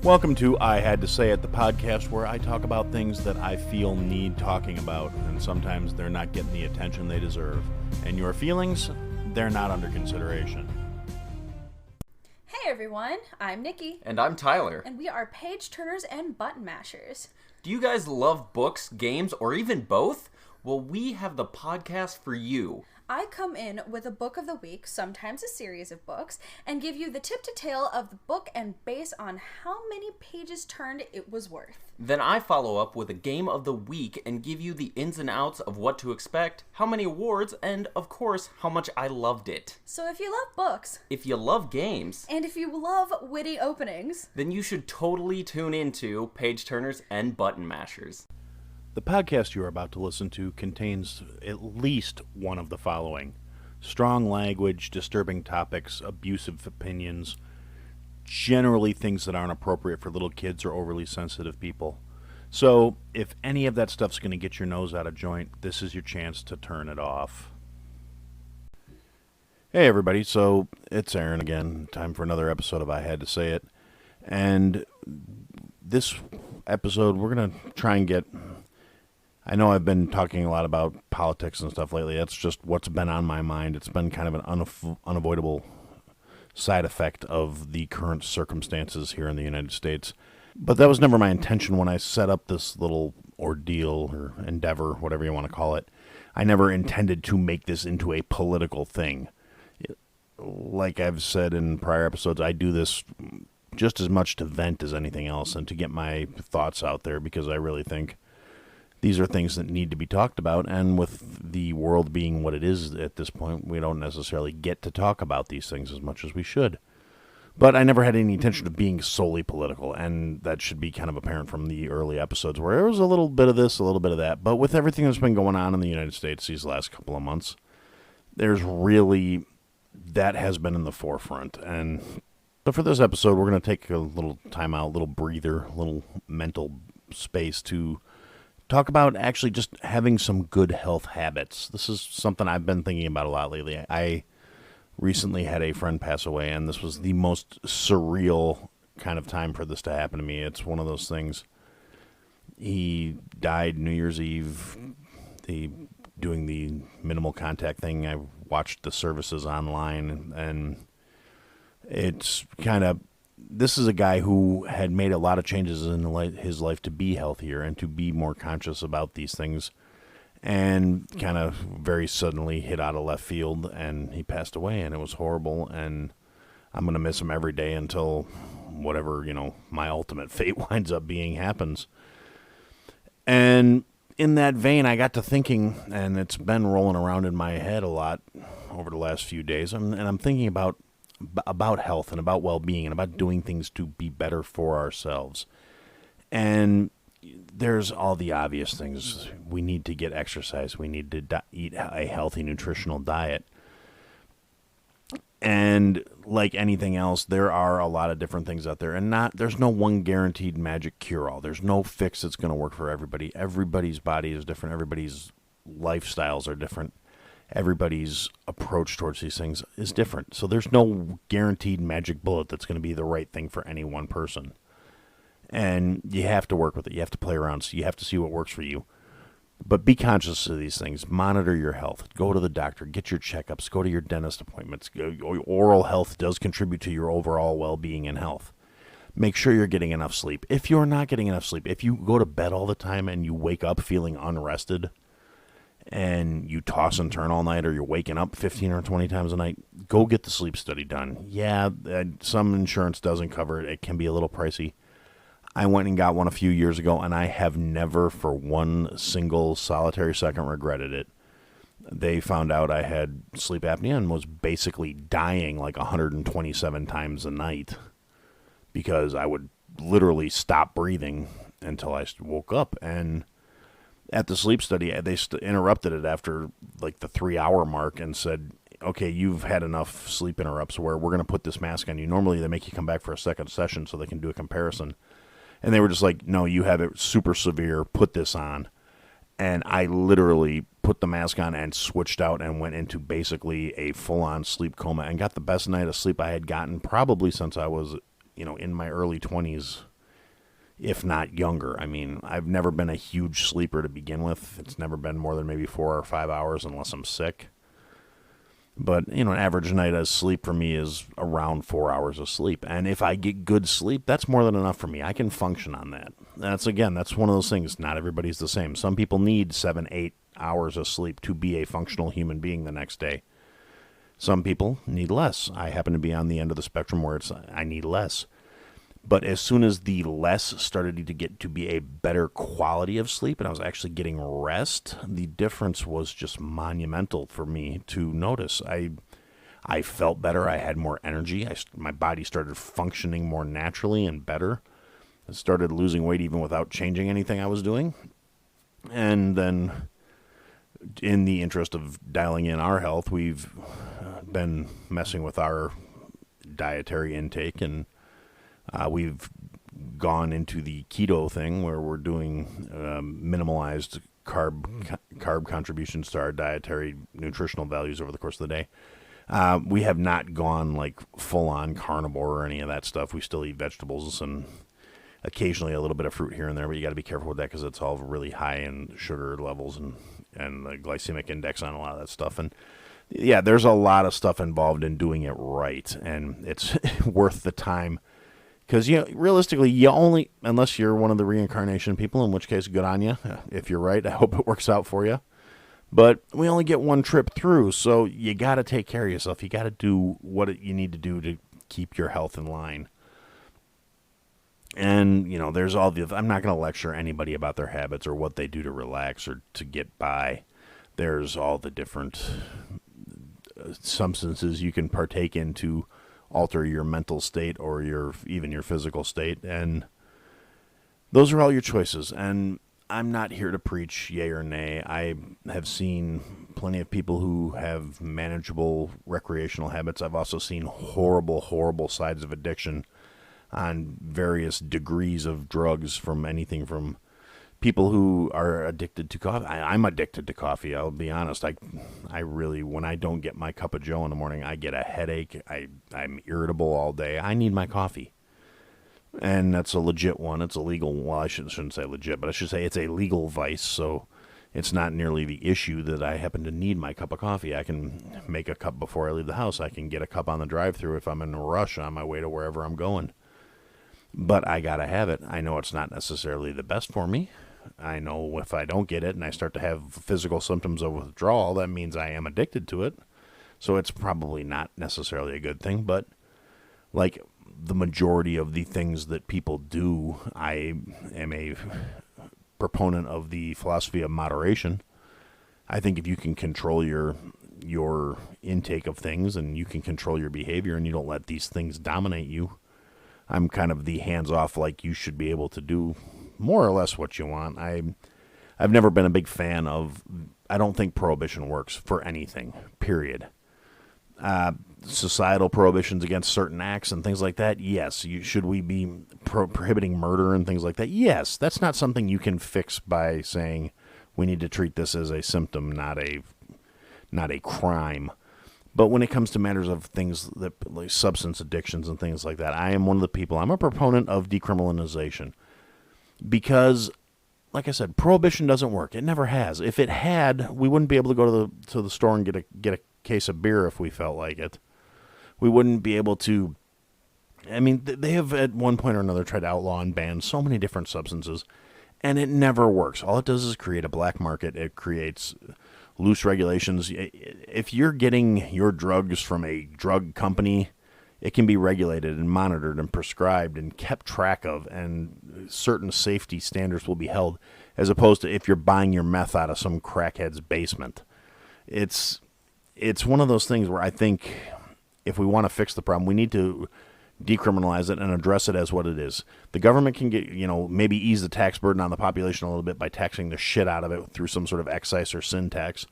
Welcome to I Had to Say It, the podcast where I talk about things that I feel need talking about, and sometimes they're not getting the attention they deserve. And your feelings, they're not under consideration. Hey everyone, I'm Nikki. And I'm Tyler. And we are page turners and button mashers. Do you guys love books, games, or even both? Well, we have the podcast for you. I come in with a book of the week, sometimes a series of books, and give you the tip to tail of the book and base on how many pages turned it was worth. Then I follow up with a game of the week and give you the ins and outs of what to expect, how many awards, and of course, how much I loved it. So if you love books, if you love games, and if you love witty openings, then you should totally tune into Page Turners and Button Mashers. The podcast you are about to listen to contains at least one of the following: strong language, disturbing topics, abusive opinions, generally things that aren't appropriate for little kids or overly sensitive people. So if any of that stuff's going to get your nose out of joint, this is your chance to turn it off. Hey everybody, so it's Aaron again. Time for another episode of I Had to Say It. And this episode we're going to try and get... I know I've been talking a lot about politics and stuff lately. That's just what's been on my mind. It's been kind of an unavoidable side effect of the current circumstances here in the United States. But that was never my intention when I set up this little ordeal or endeavor, whatever you want to call it. I never intended to make this into a political thing. Like I've said in prior episodes, I do this just as much to vent as anything else and to get my thoughts out there, because I really think these are things that need to be talked about, and with the world being what it is at this point, we don't necessarily get to talk about these things as much as we should. But I never had any intention of being solely political, and that should be kind of apparent from the early episodes where there was a little bit of this, a little bit of that. But with everything that's been going on in the United States these last couple of months, there's really, that has been in the forefront. And so for this episode, we're going to take a little time out, a little breather, a little mental space to talk about actually just having some good health habits. This is something I've been thinking about a lot lately. I recently had a friend pass away, and this was the most surreal kind of time for this to happen to me. It's one of those things. He died New Year's Eve, doing the minimal contact thing. I watched the services online, and it's kind of, this is a guy who had made a lot of changes in his life to be healthier and to be more conscious about these things, and kind of very suddenly hit out of left field, and he passed away, and it was horrible, and I'm going to miss him every day until whatever, my ultimate fate winds up being happens. And in that vein, I got to thinking, and it's been rolling around in my head a lot over the last few days, and I'm thinking about health and about well-being and about doing things to be better for ourselves. And there's all the obvious things. We need to get exercise. We need to eat a healthy nutritional diet. And like anything else, there are a lot of different things out there, and there's no one guaranteed magic cure-all. There's no fix that's going to work for everybody. Everybody's body is different. Everybody's lifestyles are different. Everybody's approach towards these things is different. So there's no guaranteed magic bullet that's going to be the right thing for any one person. And you have to work with it. You have to play around. So you have to see what works for you. But be conscious of these things. Monitor your health. Go to the doctor. Get your checkups. Go to your dentist appointments. Oral health does contribute to your overall well-being and health. Make sure you're getting enough sleep. If you're not getting enough sleep, if you go to bed all the time and you wake up feeling unrested, and you toss and turn all night, or you're waking up 15 or 20 times a night, go get the sleep study done. Yeah, some insurance doesn't cover it. It can be a little pricey. I went and got one a few years ago, and I have never for one single solitary second regretted it. They found out I had sleep apnea and was basically dying like 127 times a night because I would literally stop breathing until I woke up. And at the sleep study, they interrupted it after like the 3-hour mark and said, okay, you've had enough sleep interrupts where we're going to put this mask on you. Normally they make you come back for a second session so they can do a comparison. And they were just like, no, you have it super severe, put this on. And I literally put the mask on and switched out and went into basically a full-on sleep coma and got the best night of sleep I had gotten probably since I was, in my early 20s. if not younger. I mean, I've never been a huge sleeper to begin with. It's never been more than maybe 4 or 5 hours unless I'm sick. But, an average night of sleep for me is around 4 hours of sleep. And if I get good sleep, that's more than enough for me. I can function on that. That's one of those things. Not everybody's the same. Some people need 7, 8 hours of sleep to be a functional human being the next day. Some people need less. I happen to be on the end of the spectrum where I need less. But as soon as the less started to get to be a better quality of sleep and I was actually getting rest, the difference was just monumental for me to notice. I felt better. I had more energy. My body started functioning more naturally and better. I started losing weight even without changing anything I was doing. And then, in the interest of dialing in our health, we've been messing with our dietary intake, and we've gone into the keto thing where we're doing minimalized carb contributions to our dietary nutritional values over the course of the day. We have not gone like full-on carnivore or any of that stuff. We still eat vegetables and occasionally a little bit of fruit here and there, but you got to be careful with that because it's all really high in sugar levels and the glycemic index on a lot of that stuff. And yeah, there's a lot of stuff involved in doing it right, and it's worth the time. Because, realistically, you only, unless you're one of the reincarnation people, in which case, good on you. If you're right, I hope it works out for you. But we only get one trip through, so you got to take care of yourself. You got to do what you need to do to keep your health in line. And, there's all the, I'm not going to lecture anybody about their habits or what they do to relax or to get by. There's all the different substances you can partake in to alter your mental state or even your physical state, and those are all your choices. And I'm not here to preach yay or nay. I have seen plenty of people who have manageable recreational habits. I've also seen horrible sides of addiction on various degrees of drugs, from anything from people who are addicted to coffee. I'm addicted to coffee. I'll be honest. I really, when I don't get my cup of joe in the morning, I get a headache. I'm irritable all day. I need my coffee. And that's a legit one. It's a legal, well, I shouldn't say legit, but I should say it's a legal vice. So it's not nearly the issue that I happen to need my cup of coffee. I can make a cup before I leave the house. I can get a cup on the drive-thru if I'm in a rush on my way to wherever I'm going. But I gotta have it. I know it's not necessarily the best for me. I know if I don't get it and I start to have physical symptoms of withdrawal, that means I am addicted to it. So it's probably not necessarily a good thing. But like the majority of the things that people do, I am a proponent of the philosophy of moderation. I think if you can control your intake of things and you can control your behavior and you don't let these things dominate you, I'm kind of the hands-off, like you should be able to do more or less what you want. I've never been a big fan of, I don't think prohibition works for anything, period. Societal prohibitions against certain acts and things like that, yes. Should we be prohibiting murder and things like that? Yes. That's not something you can fix by saying we need to treat this as a symptom, not a crime. But when it comes to matters of things that like substance addictions and things like that, I am one of the people, I'm a proponent of decriminalization. Because, like I said, prohibition doesn't work. It never has. If it had, we wouldn't be able to go to the store and get a case of beer if we felt like it. We wouldn't be able to. I mean, they have at one point or another tried to outlaw and ban so many different substances, and it never works. All it does is create a black market. It creates loose regulations. If you're getting your drugs from a drug company, it can be regulated and monitored and prescribed and kept track of, and certain safety standards will be held, as opposed to if you're buying your meth out of some crackhead's basement. It's one of those things where I think if we want to fix the problem, we need to decriminalize it and address it as what it is. The government can get, maybe ease the tax burden on the population a little bit by taxing the shit out of it through some sort of excise or sin tax.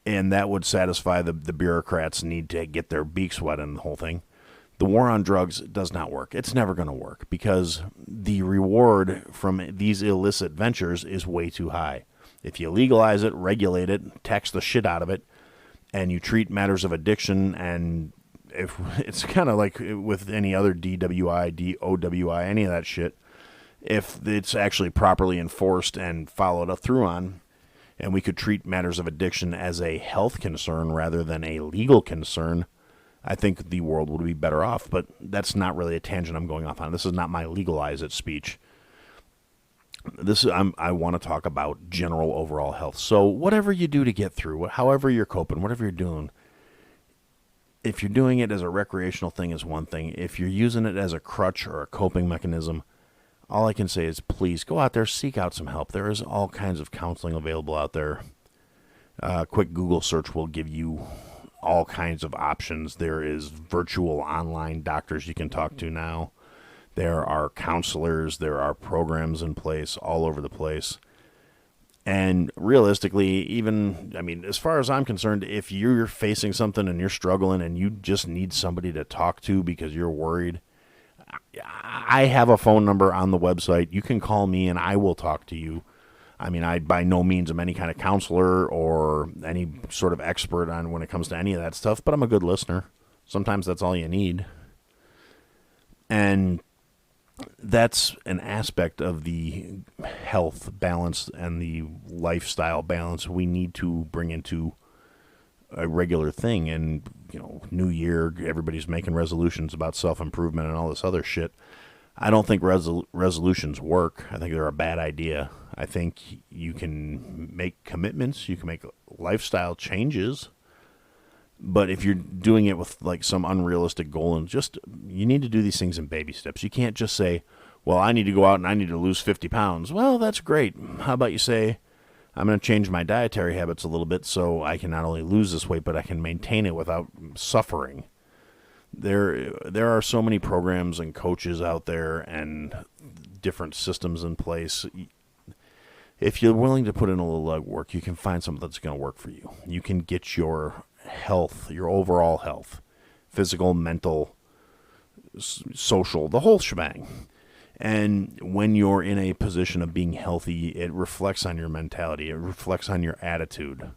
And that would satisfy the bureaucrats' need to get their beaks wet in the whole thing. The war on drugs does not work. It's never going to work because the reward from these illicit ventures is way too high. If you legalize it, regulate it, tax the shit out of it, and you treat matters of addiction, and if it's kind of like with any other DWI, DOWI, any of that shit, if it's actually properly enforced and followed up through on, and we could treat matters of addiction as a health concern rather than a legal concern, I think the world would be better off. But that's not really a tangent I'm going off on. This is not my legalize it speech. I want to talk about general overall health. So whatever you do to get through, however you're coping, whatever you're doing, if you're doing it as a recreational thing is one thing. If you're using it as a crutch or a coping mechanism, all I can say is please go out there, seek out some help. There is all kinds of counseling available out there. A quick Google search will give you all kinds of options. There is virtual online doctors you can talk to now. There are counselors. There are programs in place all over the place. And realistically, as far as I'm concerned, if you're facing something and you're struggling and you just need somebody to talk to because you're worried, I have a phone number on the website. You can call me and I will talk to you. I by no means am any kind of counselor or any sort of expert on when it comes to any of that stuff, but I'm a good listener. Sometimes that's all you need. And that's an aspect of the health balance and the lifestyle balance we need to bring into a regular thing. And, New Year, everybody's making resolutions about self-improvement and all this other shit. I don't think resolutions work. I think they're a bad idea. I think you can make commitments, you can make lifestyle changes, but if you're doing it with like some unrealistic goal, and you need to do these things in baby steps. You can't just say, well, I need to go out and I need to lose 50 pounds. Well, that's great. How about you say, I'm going to change my dietary habits a little bit so I can not only lose this weight, but I can maintain it without suffering. There are so many programs and coaches out there and different systems in place. If you're willing to put in a little legwork, you can find something that's going to work for you. You can get your health, your overall health, physical, mental, social, the whole shebang. And when you're in a position of being healthy, it reflects on your mentality. It reflects on your attitude.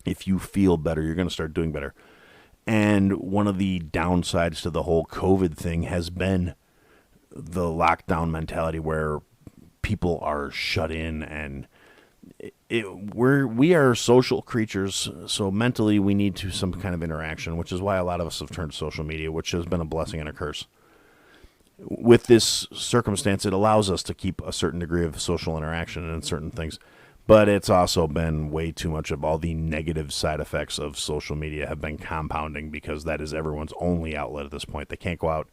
If you feel better, you're going to start doing better. And one of the downsides to the whole COVID thing has been the lockdown mentality where people are shut in, and we are social creatures, so mentally we need some kind of interaction, which is why a lot of us have turned to social media, which has been a blessing and a curse. With this circumstance, it allows us to keep a certain degree of social interaction and certain things, but it's also been way too much of all the negative side effects of social media have been compounding, because that is everyone's only outlet at this point. They can't go out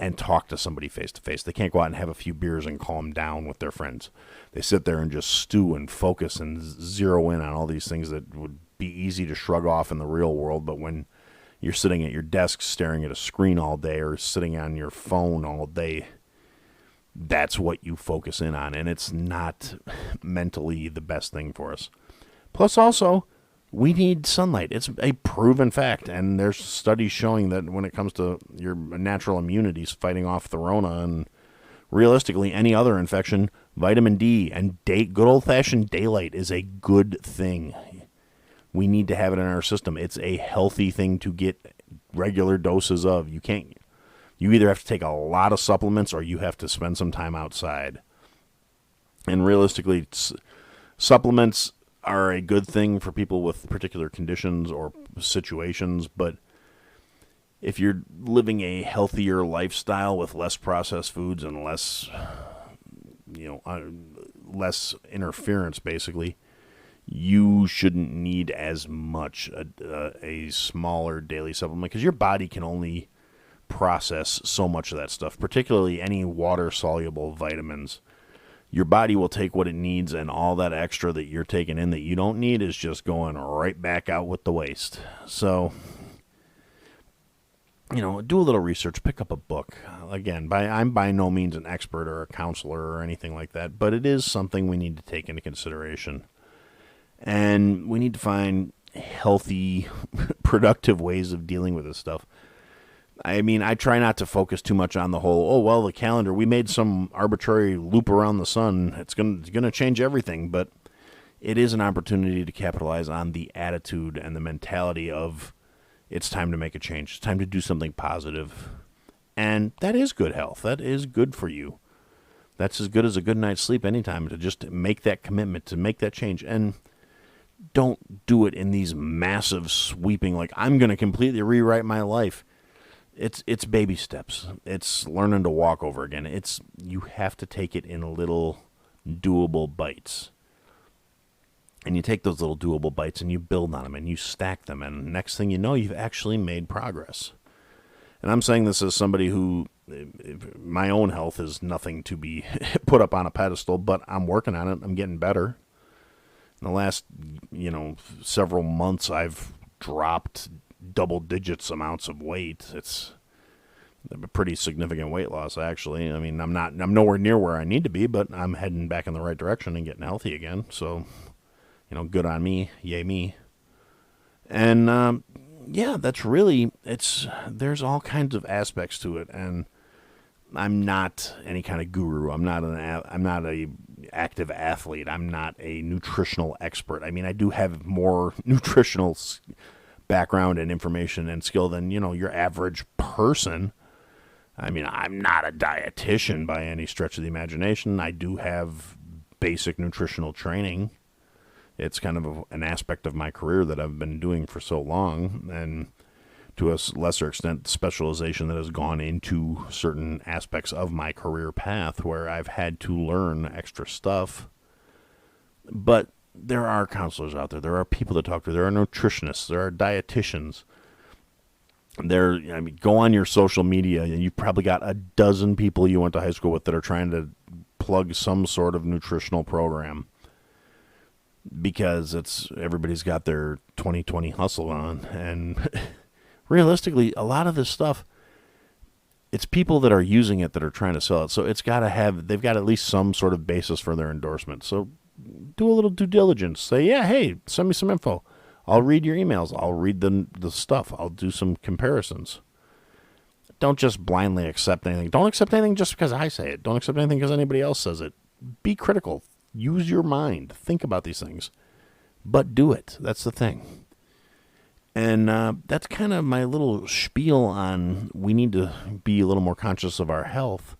and talk to somebody face to face. They can't go out and have a few beers and calm down with their friends. They sit there and just stew and focus and zero in on all these things that would be easy to shrug off in the real world. But when you're sitting at your desk staring at a screen all day or sitting on your phone all day, that's what you focus in on. And it's not mentally the best thing for us. Plus also, we need sunlight. It's a proven fact, and there's studies showing that when it comes to your natural immunities fighting off the Rona and realistically any other infection, vitamin D and good old-fashioned daylight is a good thing. We need to have it in our system. It's a healthy thing to get regular doses of. You either have to take a lot of supplements or you have to spend some time outside. And realistically, supplements are a good thing for people with particular conditions or situations, but if you're living a healthier lifestyle with less processed foods and less interference, basically, you shouldn't need as much a smaller daily supplement, because your body can only process so much of that stuff, particularly any water-soluble vitamins. Your body will take what it needs, and all that extra that you're taking in that you don't need is just going right back out with the waste. So, do a little research, pick up a book. Again, I'm by no means an expert or a counselor or anything like that, but it is something we need to take into consideration. And we need to find healthy, productive ways of dealing with this stuff. I try not to focus too much on the whole, the calendar, we made some arbitrary loop around the sun, it's going to change everything, but it is an opportunity to capitalize on the attitude and the mentality of it's time to make a change, it's time to do something positive, and that is good health, that is good for you. That's as good as a good night's sleep anytime, to just make that commitment, to make that change. And don't do it in these massive sweeping, like, I'm going to completely rewrite my life. It's baby steps. It's learning to walk over again. You have to take it in little doable bites. And you take those little doable bites and you build on them and you stack them. And next thing you know, you've actually made progress. And I'm saying this as somebody who, my own health is nothing to be put up on a pedestal, but I'm working on it. I'm getting better. In the last, several months, I've dropped double digits amounts of weight. It's a pretty significant weight loss, actually. I mean, I'm nowhere near where I need to be, but I'm heading back in the right direction and getting healthy again. So, good on me. Yay me. And, that's really, there's all kinds of aspects to it. And I'm not any kind of guru. I'm not a active athlete. I'm not a nutritional expert. I mean, I do have more nutritional background and information and skill than, your average person. I mean, I'm not a dietitian by any stretch of the imagination. I do have basic nutritional training. It's kind of an aspect of my career that I've been doing for so long, and to a lesser extent, specialization that has gone into certain aspects of my career path where I've had to learn extra stuff. But there are counselors out there. There are people to talk to. There are nutritionists. There are dietitians. Go on your social media, and you've probably got a dozen people you went to high school with that are trying to plug some sort of nutritional program, because everybody's got their 2020 hustle on. And realistically, a lot of this stuff, it's people that are using it that are trying to sell it. So they've got at least some sort of basis for their endorsement. So do a little due diligence. Say, yeah, hey, send me some info. I'll read your emails. I'll read the stuff. I'll do some comparisons. Don't just blindly accept anything. Don't accept anything just because I say it. Don't accept anything because anybody else says it. Be critical. Use your mind. Think about these things. But do it. That's the thing. And that's kind of my little spiel on we need to be a little more conscious of our health.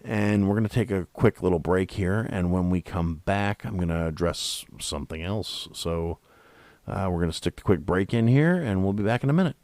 And we're going to take a quick little break here. And when we come back, I'm going to address something else. So we're going to stick the quick break in here, and we'll be back in a minute.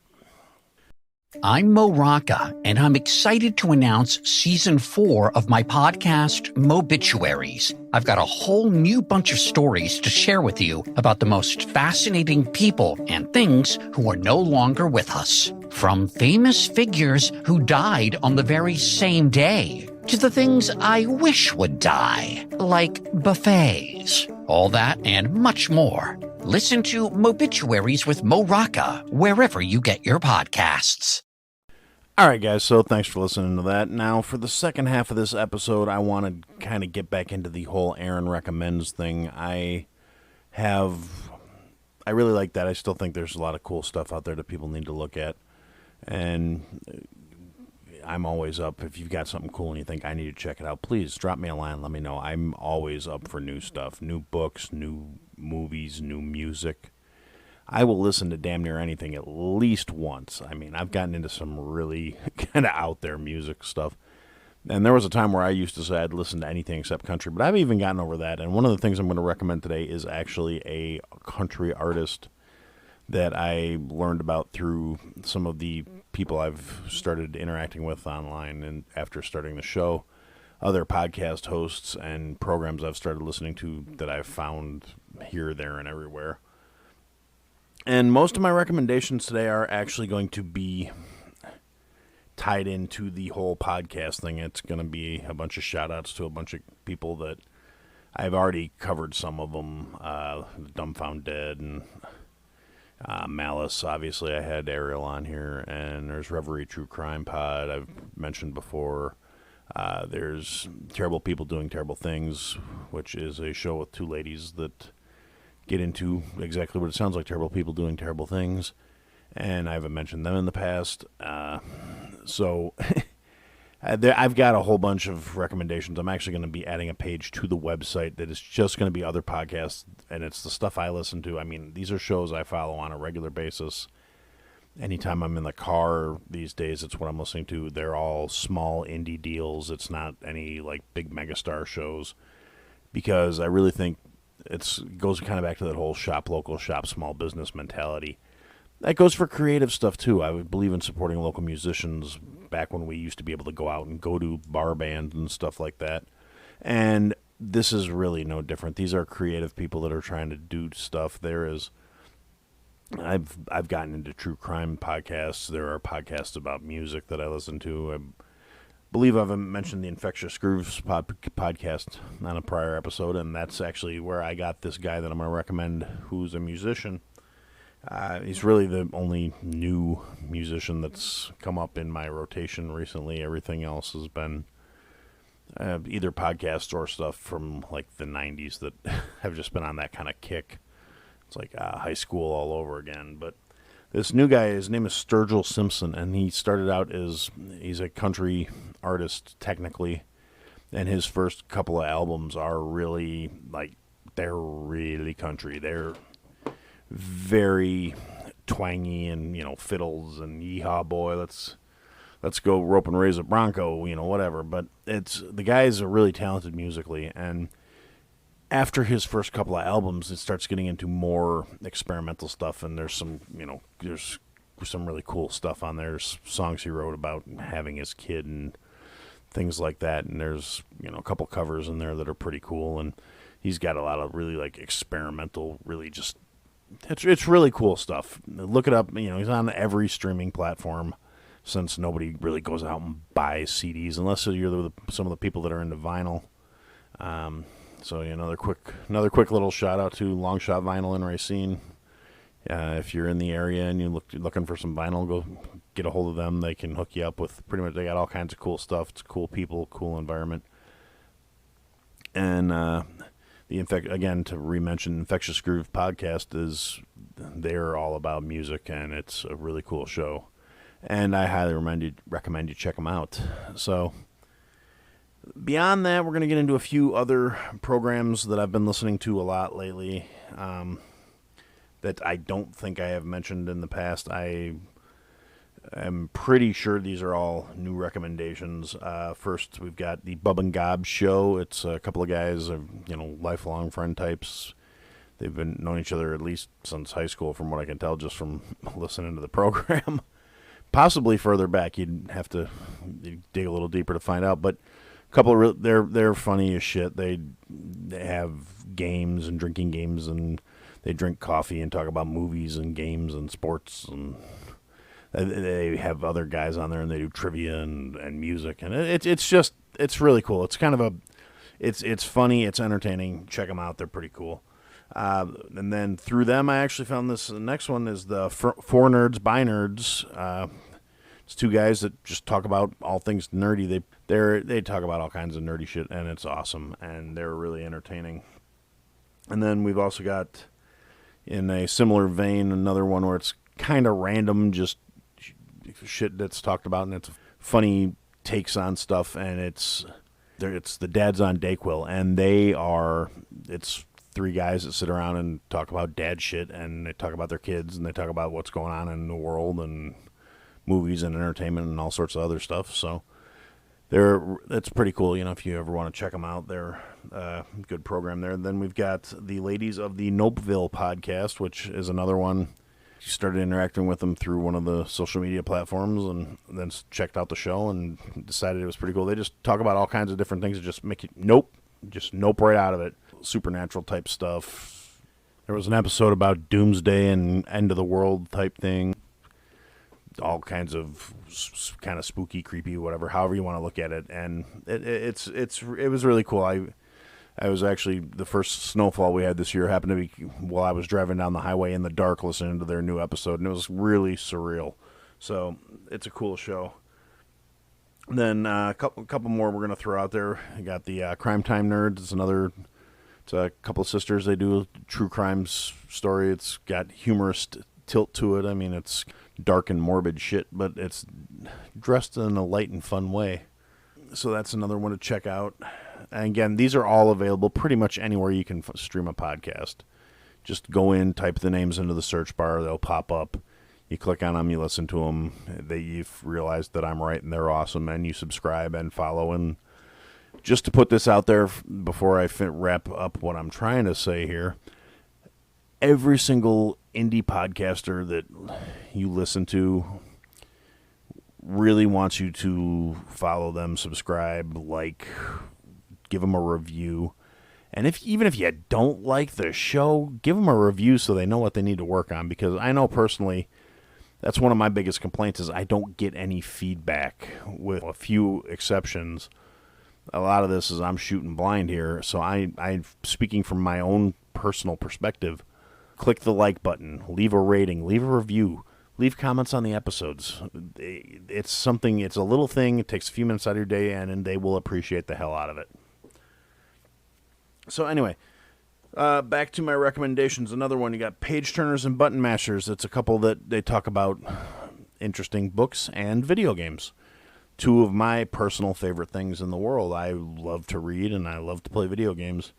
I'm Mo Rocca, and I'm excited to announce Season 4 of my podcast, Mobituaries. I've got a whole new bunch of stories to share with you about the most fascinating people and things who are no longer with us. From famous figures who died on the very same day, to the things I wish would die, like buffets. All that and much more. Listen to Mobituaries with Mo Rocca wherever you get your podcasts. All right, guys, so thanks for listening to that. Now, for the second half of this episode, I want to kind of get back into the whole Aaron Recommends thing. I really like that. I still think there's a lot of cool stuff out there that people need to look at. And I'm always up. If you've got something cool and you think I need to check it out, please drop me a line. Let me know. I'm always up for new stuff, new books, new movies, new music. I will listen to damn near anything at least once. I mean, I've gotten into some really kind of out there music stuff. And there was a time where I used to say I'd listen to anything except country, but I've even gotten over that. And one of the things I'm going to recommend today is actually a country artist that I learned about through some of the people I've started interacting with online and after starting the show, other podcast hosts and programs I've started listening to that I've found here, there, and everywhere. And most of my recommendations today are actually going to be tied into the whole podcast thing. It's going to be a bunch of shout-outs to a bunch of people that I've already covered some of them, Dumbfound Dead and Malice. Obviously, I had Ariel on here, and there's Reverie True Crime Pod I've mentioned before. There's Terrible People Doing Terrible Things, which is a show with two ladies that get into exactly what it sounds like, terrible people doing terrible things. And I haven't mentioned them in the past. So I've got a whole bunch of recommendations. I'm actually going to be adding a page to the website that is just going to be other podcasts, and it's the stuff I listen to. I mean, these are shows I follow on a regular basis. anytime I'm in the car these days, it's what I'm listening to. They're all small indie deals. It's not any like big megastar shows, because I really think it goes kind of back to that whole shop local, shop small business mentality. That goes for creative stuff too. I would believe in supporting local musicians back when we used to be able to go out and go to bar bands and stuff like that. And this is really no different. These are creative people that are trying to do stuff. I've gotten into true crime podcasts. There are podcasts about music that I listen to. I believe I've mentioned the Infectious Grooves podcast on a prior episode, and that's actually where I got this guy that I'm going to recommend, who's a musician. He's really the only new musician that's come up in my rotation recently. Everything else has been either podcasts or stuff from like the 90s that have just been on that kind of kick. It's like high school all over again. But this new guy, his name is Sturgill Simpson, and he started out as, he's a country artist technically, and his first couple of albums are really, like, they're really country. They're very twangy and, fiddles and yeehaw boy, let's go rope and raise a bronco, whatever. But the guy's really talented musically, and after his first couple of albums, it starts getting into more experimental stuff, and there's some really cool stuff on there. There's songs he wrote about having his kid and things like that, and there's a couple covers in there that are pretty cool, and he's got a lot of really like experimental, really just it's really cool stuff. Look it up. He's on every streaming platform, since nobody really goes out and buys CDs unless you're some of the people that are into vinyl. So another quick little shout out to Long Shot Vinyl in Racine. If you're in the area and you're looking for some vinyl, go get a hold of them. They can hook you up with pretty much. They got all kinds of cool stuff. It's cool people, cool environment. And to re-mention, Infectious Groove podcast they're all about music, and it's a really cool show. And I highly recommend you check them out. So beyond that, we're going to get into a few other programs that I've been listening to a lot lately that I don't think I have mentioned in the past. I am pretty sure these are all new recommendations. First, we've got the Bub and Gob Show. It's a couple of guys, lifelong friend types. They've been known each other at least since high school, from what I can tell, just from listening to the program. Possibly further back, you'd have to dig a little deeper to find out. But they're funny as shit. They have games and drinking games, and they drink coffee and talk about movies and games and sports, and they have other guys on there, and they do trivia and music, and it's really cool. It's kind of it's funny, it's entertaining. Check them out; they're pretty cool. And then through them, I actually found this. The next one is the For Nerds by Nerds. It's two guys that just talk about all things nerdy. They talk about all kinds of nerdy shit, and it's awesome, and they're really entertaining. And then we've also got, in a similar vein, another one where it's kind of random, just shit that's talked about, and it's funny takes on stuff, and it's the Dads on Dayquil, and it's three guys that sit around and talk about dad shit, and they talk about their kids, and they talk about what's going on in the world, and movies and entertainment and all sorts of other stuff. So it's pretty cool. If you ever want to check them out, they're a good program there. Then we've got the Ladies of the Nopeville podcast, which is another one. She started interacting with them through one of the social media platforms, and then checked out the show and decided it was pretty cool. They just talk about all kinds of different things that just make you nope right out of it. Supernatural type stuff. There was an episode about doomsday and end of the world type thing. All kinds of kind of spooky, creepy, whatever, however you want to look at it, and it was really cool. I was actually, the first snowfall we had this year happened to be while I was driving down the highway in the dark, listening to their new episode, and it was really surreal. So it's a cool show. And then a couple more we're gonna throw out there. We got the Crime Time Nerds. It's a couple of sisters. They do a true crime story. It's got humorous tilt to it. I mean, it's dark and morbid shit, but it's dressed in a light and fun way. So that's another one to check out. And again, these are all available pretty much anywhere you can stream a podcast. Just go in, type the names into the search bar, they'll pop up. You click on them, you listen to them. You've realized that I'm right and they're awesome, and you subscribe and follow. And just to put this out there before I wrap up what I'm trying to say here, every single indie podcaster that you listen to really wants you to follow them, subscribe, like, give them a review. And even if you don't like the show, give them a review so they know what they need to work on. Because I know personally, that's one of my biggest complaints is I don't get any feedback, with a few exceptions. A lot of this is I'm shooting blind here. So I'm speaking from my own personal perspective. Click the like button, leave a rating, leave a review, leave comments on the episodes. It's a little thing. It takes a few minutes out of your day, and they will appreciate the hell out of it. So anyway, back to my recommendations. Another one, you got Page Turners and Button Mashers. It's a couple that they talk about interesting books and video games. Two of my personal favorite things in the world. I love to read and I love to play video games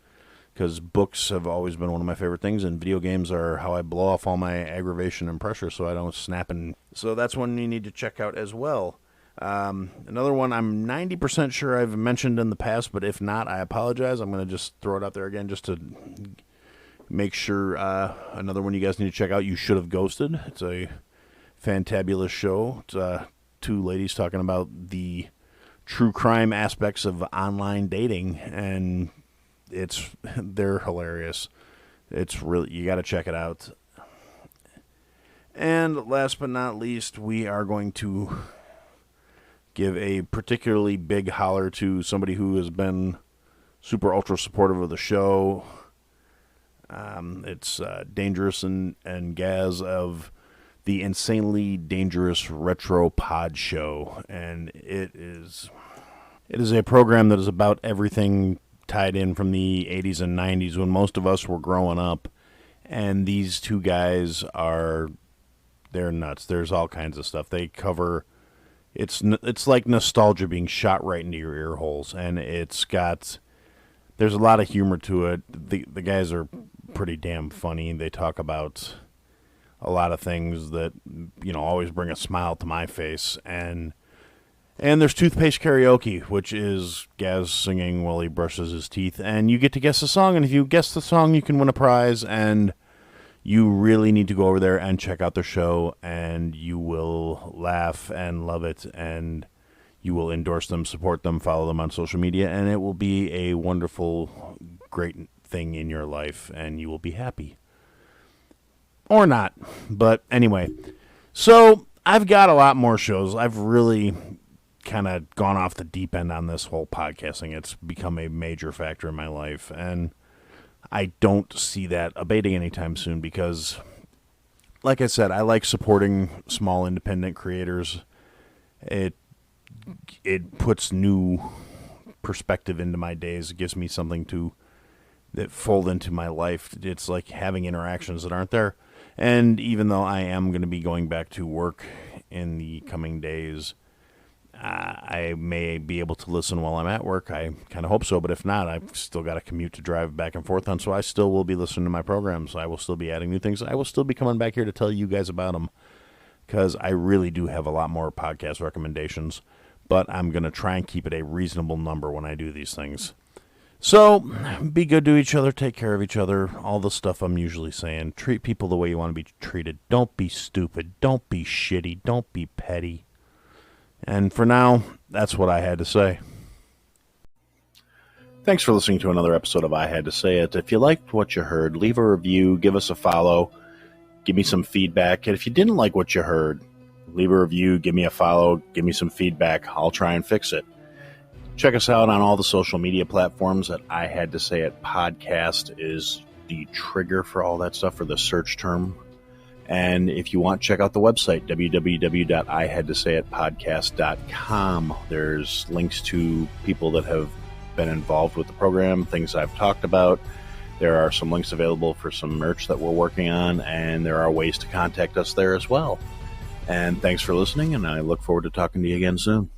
because books have always been one of my favorite things, and video games are how I blow off all my aggravation and pressure so I don't snap. And so that's one you need to check out as well. Another one I'm 90% sure I've mentioned in the past, but if not, I apologize. I'm going to just throw it out there again just to make sure. Another one you guys need to check out, You Should Have Ghosted. It's a fantabulous show. It's two ladies talking about the true crime aspects of online dating, and they're hilarious. It's really, you got to check it out. And last but not least, we are going to give a particularly big holler to somebody who has been super ultra supportive of the show. It's Dangerous and Gaz of the Insanely Dangerous Retro Pod Show, and it is a program that is about everything tied in from the 80s and 90s when most of us were growing up, and these two guys they're nuts. There's all kinds of stuff they cover. It's like nostalgia being shot right into your ear holes, and there's a lot of humor to it. The guys are pretty damn funny. They talk about a lot of things that, always bring a smile to my face. And there's toothpaste karaoke, which is Gaz singing while he brushes his teeth, and you get to guess the song, and if you guess the song, you can win a prize. And you really need to go over there and check out the show, and you will laugh and love it, and you will endorse them, support them, follow them on social media, and it will be a wonderful, great thing in your life, and you will be happy. Or not. But anyway, so I've got a lot more shows. I've really kind of gone off the deep end on this whole podcasting. It's become a major factor in my life, and I don't see that abating anytime soon because, like I said, I like supporting small independent creators. It puts new perspective into my days. It gives me something that fold into my life. It's like having interactions that aren't there. And even though I am going to be going back to work in the coming days, I may be able to listen while I'm at work. I kind of hope so, but if not, I've still got a commute to drive back and forth on, so I still will be listening to my programs. I will still be adding new things. I will still be coming back here to tell you guys about them because I really do have a lot more podcast recommendations, but I'm going to try and keep it a reasonable number when I do these things. So, be good to each other, take care of each other, all the stuff I'm usually saying. Treat people the way you want to be treated. Don't be stupid. Don't be shitty. Don't be petty. And for now, that's what I had to say. Thanks for listening to another episode of I Had to Say It. If you liked what you heard, leave a review, give us a follow, give me some feedback. And if you didn't like what you heard, leave a review, give me a follow, give me some feedback. I'll try and fix it. Check us out on all the social media platforms. At I Had to Say It podcast is the trigger for all that stuff, for the search term. And if you want, check out the website, www.ihadtosayitpodcast.com. There's links to people that have been involved with the program, things I've talked about. There are some links available for some merch that we're working on, and there are ways to contact us there as well. And thanks for listening, and I look forward to talking to you again soon.